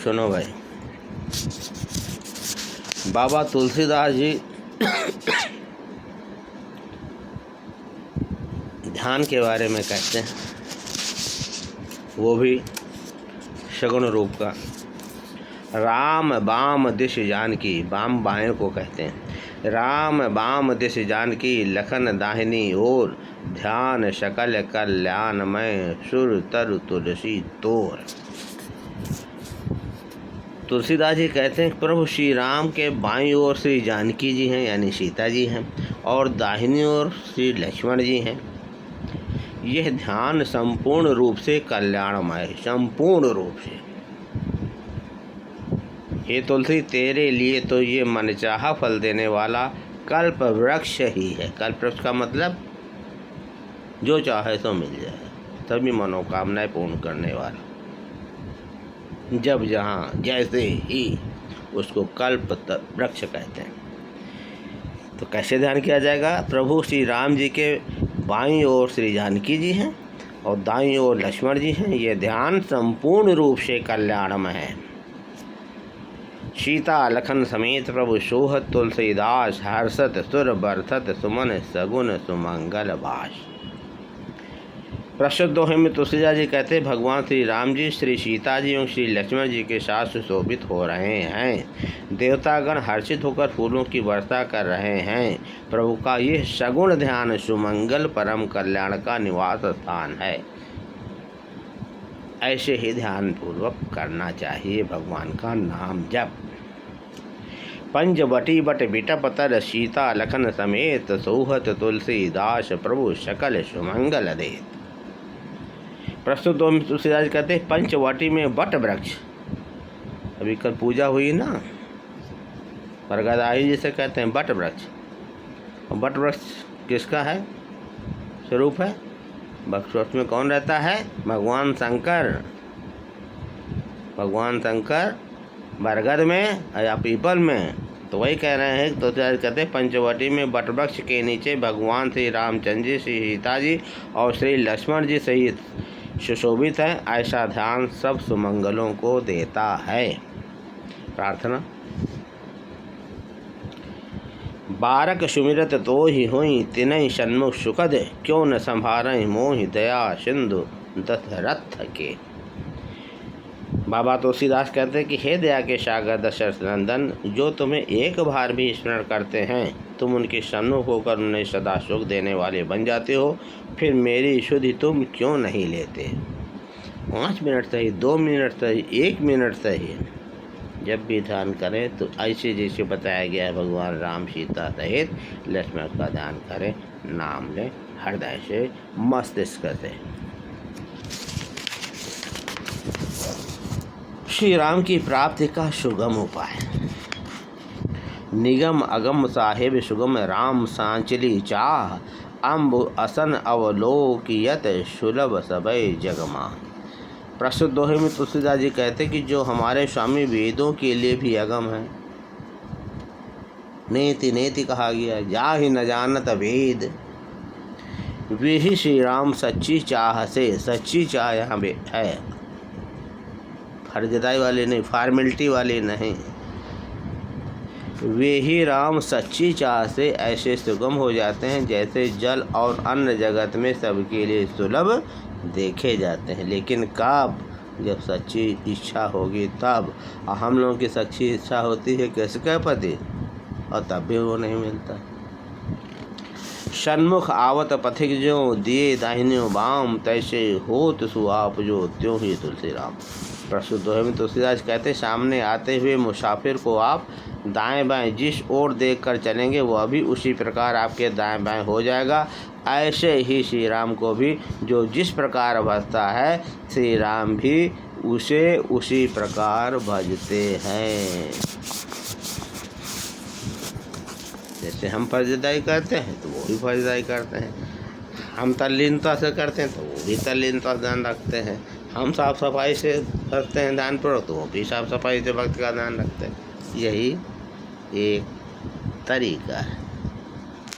सुनो भाई, बाबा तुलसीदास जी ध्यान के बारे में कहते हैं, वो भी सगुण रूप का। राम बाम दिश जानकी, बाम बाएं को कहते हैं। राम बाम दिश जानकी, लखन दाहिनी ओर, ध्यान सकल कल्याण में, सुर तरु तुलसी तोर। तुलसीदास जी कहते हैं प्रभु श्री राम के बाईं ओर श्री जानकी जी हैं यानी सीता जी हैं, और दाहिनी ओर श्री लक्ष्मण जी हैं। यह ध्यान संपूर्ण रूप से कल्याणमय, संपूर्ण रूप से। हे तुलसी, तेरे लिए तो ये मनचाहा फल देने वाला कल्प वृक्ष ही है। कल्प वृक्ष का मतलब जो चाहे तो मिल जाए, सभी मनोकामनाएं पूर्ण करने वाला। जब जहाँ जैसे ही उसको कल्प वृक्ष कहते हैं। तो कैसे ध्यान किया जाएगा? प्रभु श्री राम जी के बाईं ओर श्री जानकी जी हैं और दाईं ओर लक्ष्मण जी हैं। ये ध्यान संपूर्ण रूप से कल्याणमय है। सीता लखन समेत प्रभु सोहत तुलसीदास, हर्षत सुर बरसत सुमन सगुन सुमंगल भाष। प्रस्तुत दोहे में तुलसीदास जी कहते हैं भगवान श्री राम जी श्री सीता जी और श्री लक्ष्मण जी के साथ सुशोभित हो रहे हैं। देवतागण हर्षित होकर फूलों की वर्षा कर रहे हैं। प्रभु का यह सगुण ध्यान सुमंगल परम कल्याण का निवास स्थान है। ऐसे ही ध्यान पूर्वक करना चाहिए भगवान का नाम जप। पंचवटी बट बिटपतर, सीता लखन समेत, सोहत तुलसीदास, प्रभु सकल सुमंगल देत। प्रस्तुत दो में तुलसीदास कहते हैं पंचवटी में बट वृक्ष, अभी कल पूजा हुई ना, वरगदाई जिसे कहते हैं बट वृक्ष। और बट वृक्ष किसका है? स्वरूप है। बट वृक्ष में कौन रहता है? भगवान शंकर। भगवान शंकर बरगद में या पीपल में। तो वही कह रहे हैं। तो कहते हैं पंचवटी में बट वृक्ष के नीचे भगवान श्री रामचंद्र जी, श्री सीता जी और श्री लक्ष्मण जी सहित सुशोभित है। ऐसा ध्यान सब सुमंगलों को देता है। प्रार्थना। बारक सुमिरत तो ही हुई, तिनहि सन्मुख सुखद, क्यों न संभारहि मोहि दया सिंधु दशरथ के। बाबा तुलसीदास कहते हैं कि हे दया के सागर दशरथ नंदन, जो तुम्हें एक बार भी स्मरण करते हैं तुम उनके सन्मुख होकर उन्हें सदा सुख देने वाले बन जाते हो। फिर मेरी शुद्धि तुम क्यों नहीं लेते? 5 मिनट सही, 2 मिनट सही, 1 मिनट सही, जब भी ध्यान करें तो ऐसे जैसे बताया गया है भगवान राम सीता सहित लक्ष्मण का ध्यान करें। नाम लें हृदय से, मस्तिष्क से। श्री राम की प्राप्ति का सुगम उपाय। निगम अगम साहेब सुगम, राम सांचली चाह, अम्ब असन अवलोकियत, सुलभ सबय जगमा। प्रस्तुत दोहे में तुलसीदास जी कहते कि जो हमारे स्वामी वेदों के लिए भी अगम है। नेति नेति कहा गया, जा ही न जानत वेद, वे ही श्री राम सच्ची चाह से। सच्ची चाह यहाँ है, फर्जदाई वाले नहीं, फॉर्मेलिटी वाले नहीं। वे ही राम सच्ची चाह से ऐसे सुगम हो जाते हैं जैसे जल और अन्न जगत में सबके लिए सुलभ देखे जाते हैं। लेकिन कब? जब सच्ची इच्छा होगी तब। हम लोगों की सच्ची इच्छा होती है किसके प्रति, और तब भी वो नहीं मिलता। सन्मुख आवत पथिक जो, दिए दाहिने बाम, तैसे होत सुआप जो, त्यों ही तुलसी राम। प्रस्तुत दोहे में तुलसीदास कहते सामने आते हुए मुसाफिर को आप दाएं बाएं जिस ओर देखकर चलेंगे वह भी उसी प्रकार आपके दाएं बाएं हो जाएगा। ऐसे ही श्री राम को भी जो जिस प्रकार भजता है, श्री राम भी उसे उसी प्रकार भजते हैं। जैसे हम फर्जदाई करते हैं तो वो भी फर्जदाई करते हैं। हम तल्लीनता से करते हैं तो वो भी तल्लीनता से ध्यान रखते हैं। हम साफ सफाई से रखते हैं ध्यानपूर्वक तो वो भी साफ सफाई से भक्त का ध्यान रखते हैं। यही एक तरीका है।